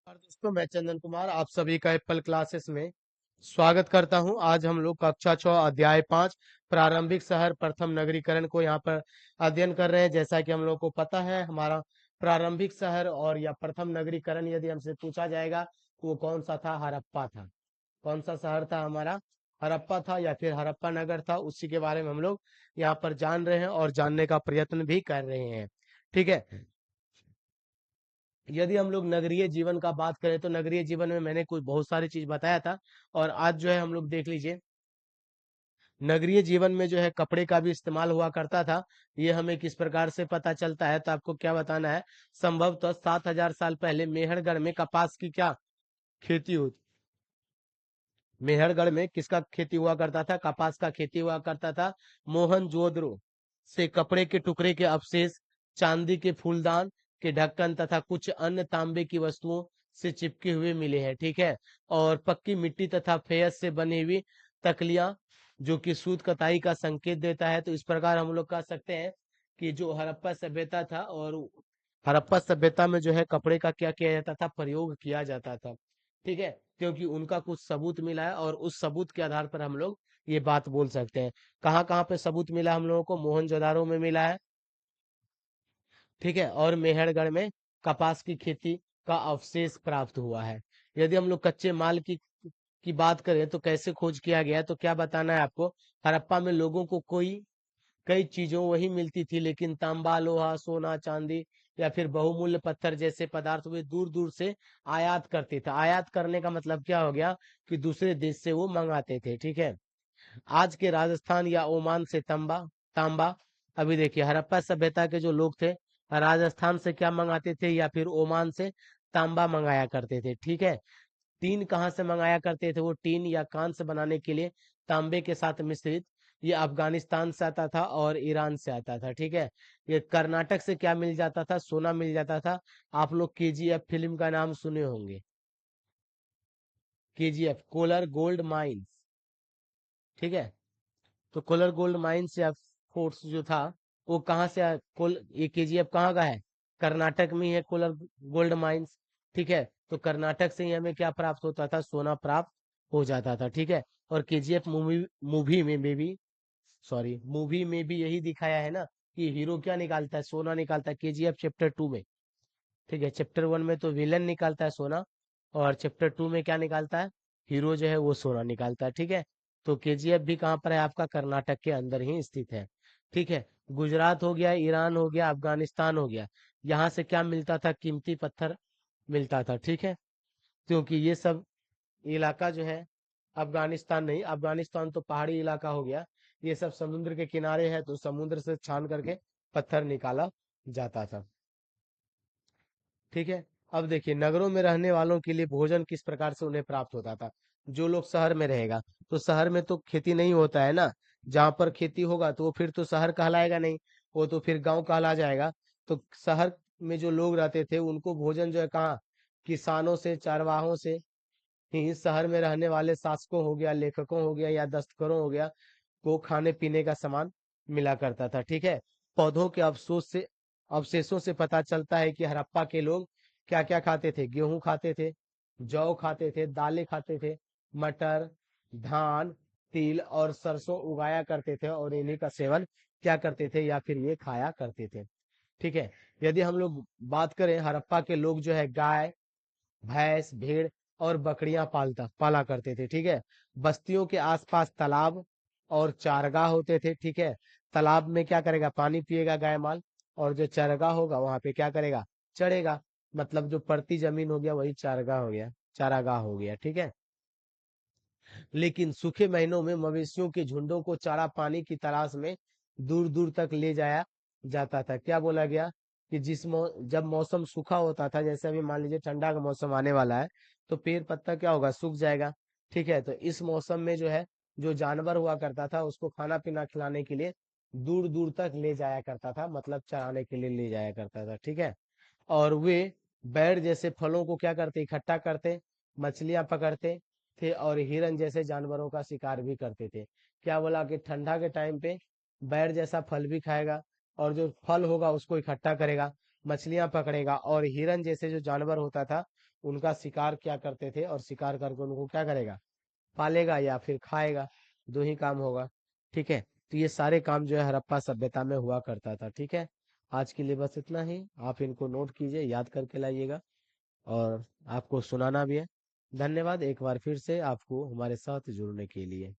और दोस्तों, मैं चंदन कुमार आप सभी का एप्पल क्लासेस में स्वागत करता हूं। आज हम लोग कक्षा 6 अध्याय 5 प्रारंभिक शहर प्रथम नगरीकरण को यहाँ पर अध्ययन कर रहे हैं। जैसा कि हम लोग को पता है, हमारा प्रारंभिक शहर और या प्रथम नगरीकरण यदि हमसे पूछा जाएगा तो वो कौन सा था? हड़प्पा था। कौन सा शहर था हमारा? हड़प्पा था या फिर हड़प्पा नगर था। उसी के बारे में हम लोग यहाँ पर जान रहे हैं और जानने का प्रयत्न भी कर रहे हैं। ठीक है। यदि हम लोग नगरीय जीवन का बात करें तो नगरीय जीवन में मैंने कुछ बहुत सारी चीज बताया था। और आज जो है हम लोग देख लीजिए, नगरीय जीवन में जो है कपड़े का भी इस्तेमाल हुआ करता था। ये हमें किस प्रकार से पता चलता है, तो आपको क्या बताना है। संभवतः 7,000 साल पहले मेहरगढ़ में कपास की क्या खेती होती। मेहरगढ़ में किसका खेती हुआ करता था? कपास का खेती हुआ करता था। मोहनजोदड़ो से कपड़े के टुकड़े के अवशेष, चांदी के फूलदान के ढक्कन तथा कुछ अन्य तांबे की वस्तुओं से चिपके हुए मिले हैं। ठीक है। और पक्की मिट्टी तथा फेयस से बनी हुई तकलियां, जो कि सूत कताई का संकेत देता है। तो इस प्रकार हम लोग कह सकते हैं कि जो हड़प्पा सभ्यता था, और हड़प्पा सभ्यता में जो है कपड़े का क्या किया जाता था? प्रयोग किया जाता था। ठीक है। क्योंकि उनका कुछ सबूत मिला है और उस सबूत के आधार पर हम लोग ये बात बोल सकते हैं। कहाँ कहाँ पे सबूत मिला हम लोगों को? मोहनजोदारो में मिला है। ठीक है। और मेहरगढ़ में कपास की खेती का अवशेष प्राप्त हुआ है। यदि हम लोग कच्चे माल की बात करें तो कैसे खोज किया गया, तो क्या बताना है आपको। हड़प्पा में लोगों को कई चीजों वही मिलती थी, लेकिन तांबा, लोहा, सोना, चांदी या फिर बहुमूल्य पत्थर जैसे पदार्थ वे दूर दूर से आयात करते थे। आयात करने का मतलब क्या हो गया? कि दूसरे देश से वो मंगाते थे। ठीक है। आज के राजस्थान या ओमान से तांबा। अभी देखिए, हड़प्पा सभ्यता के जो लोग थे, राजस्थान से क्या मंगाते थे या फिर ओमान से तांबा मंगाया करते थे। ठीक है। टीन कहाँ से मंगाया करते थे? वो टीन या कांस्य बनाने के लिए तांबे के साथ मिश्रित, ये अफगानिस्तान से आता था और ईरान से आता था। ठीक है। ये कर्नाटक से क्या मिल जाता था? सोना मिल जाता था। आप लोग केजीएफ फिल्म का नाम सुने होंगे। KGF, Kolar gold mines. ठीक है। तो कोलर गोल्ड माइंस या फोर्स जो था, वो कहाँ से ये केजीएफ कहाँ का है? कर्नाटक में ही है कोलर गोल्ड माइंस। ठीक है। तो कर्नाटक से ही हमें क्या प्राप्त होता था? सोना प्राप्त हो जाता था। ठीक है। और केजीएफ मूवी मूवी में भी सॉरी मूवी में भी यही दिखाया है ना, कि हीरो क्या निकालता है? सोना निकालता है। केजीएफ चैप्टर 2 में। ठीक है। चैप्टर 1 में तो विलन निकालता है सोना, और चैप्टर 2 में क्या निकालता है? हीरो जो है वो सोना निकालता है। ठीक है। तो केजीएफ भी कहाँ पर है? आपका कर्नाटक के अंदर ही स्थित है। ठीक है। गुजरात हो गया, ईरान हो गया, अफगानिस्तान हो गया। यहाँ से क्या मिलता था? कीमती पत्थर मिलता था। ठीक है। क्योंकि ये सब इलाका जो है, अफगानिस्तान नहीं, अफगानिस्तान तो पहाड़ी इलाका हो गया। ये सब समुद्र के किनारे है, तो समुद्र से छान करके पत्थर निकाला जाता था। ठीक है। अब देखिए, नगरों में रहने वालों के लिए भोजन किस प्रकार से उन्हें प्राप्त होता था। जो लोग शहर में रहेगा, तो शहर में तो खेती नहीं होता है ना। जहां पर खेती होगा तो वो फिर तो शहर कहलाएगा नहीं, वो तो फिर गांव कहला जाएगा। तो शहर में जो लोग रहते थे उनको भोजन जो है कहाँ? किसानों से, चारवाहों से ही शहर में रहने वाले शासकों हो गया, लेखकों हो गया या दस्तकरों हो गया, को खाने पीने का सामान मिला करता था। ठीक है। पौधों के अवशेषों से पता चलता है कि हड़प्पा के लोग क्या क्या खाते थे। गेहूं खाते थे, जौ खाते थे, दालें खाते थे, मटर, धान, तिल और सरसों उगाया करते थे, और इन्हीं का सेवन क्या करते थे या फिर ये खाया करते थे। ठीक है। यदि हम लोग बात करें, हड़प्पा के लोग जो है गाय, भैंस, भेड़ और बकरियां पाला करते थे। ठीक है। बस्तियों के आसपास तालाब और चारगाह होते थे। ठीक है। तालाब में क्या करेगा? पानी पिएगा गाय माल। और जो चारगाह होगा वहां पे क्या करेगा? चढ़ेगा। मतलब जो पड़ती जमीन हो गया वही चारगाह हो गया, चारागाह हो गया। ठीक है। लेकिन सूखे महीनों में मवेशियों के झुंडों को चारा पानी की तलाश में दूर दूर तक ले जाया जाता था। क्या बोला गया? कि जब मौसम सूखा होता था, जैसे अभी मान लीजिए ठंडा का मौसम आने वाला है, तो पेड़ पत्ता क्या होगा? सूख जाएगा। ठीक है। तो इस मौसम में जो है, जो जानवर हुआ करता था उसको खाना पीना खिलाने के लिए दूर दूर तक ले जाया करता था, मतलब चराने के लिए ले जाया करता था। ठीक है। और वे बैर जैसे फलों को क्या करते? इकट्ठा करते, मछलियां पकड़ते थे, और हिरन जैसे जानवरों का शिकार भी करते थे। क्या बोला? कि ठंडा के टाइम पे बैर जैसा फल भी खाएगा, और जो फल होगा उसको इकट्ठा करेगा, मछलियां पकड़ेगा, और हिरन जैसे जो जानवर होता था उनका शिकार क्या करते थे, और शिकार करके उनको क्या करेगा, पालेगा या फिर खाएगा। दो ही काम होगा। ठीक है। तो ये सारे काम जो है हड़प्पा सभ्यता में हुआ करता था। ठीक है। आज के लिए बस इतना ही। आप इनको नोट कीजिए, याद करके लाइएगा, और आपको सुनाना भी है। धन्यवाद एक बार फिर से आपको हमारे साथ जुड़ने के लिए।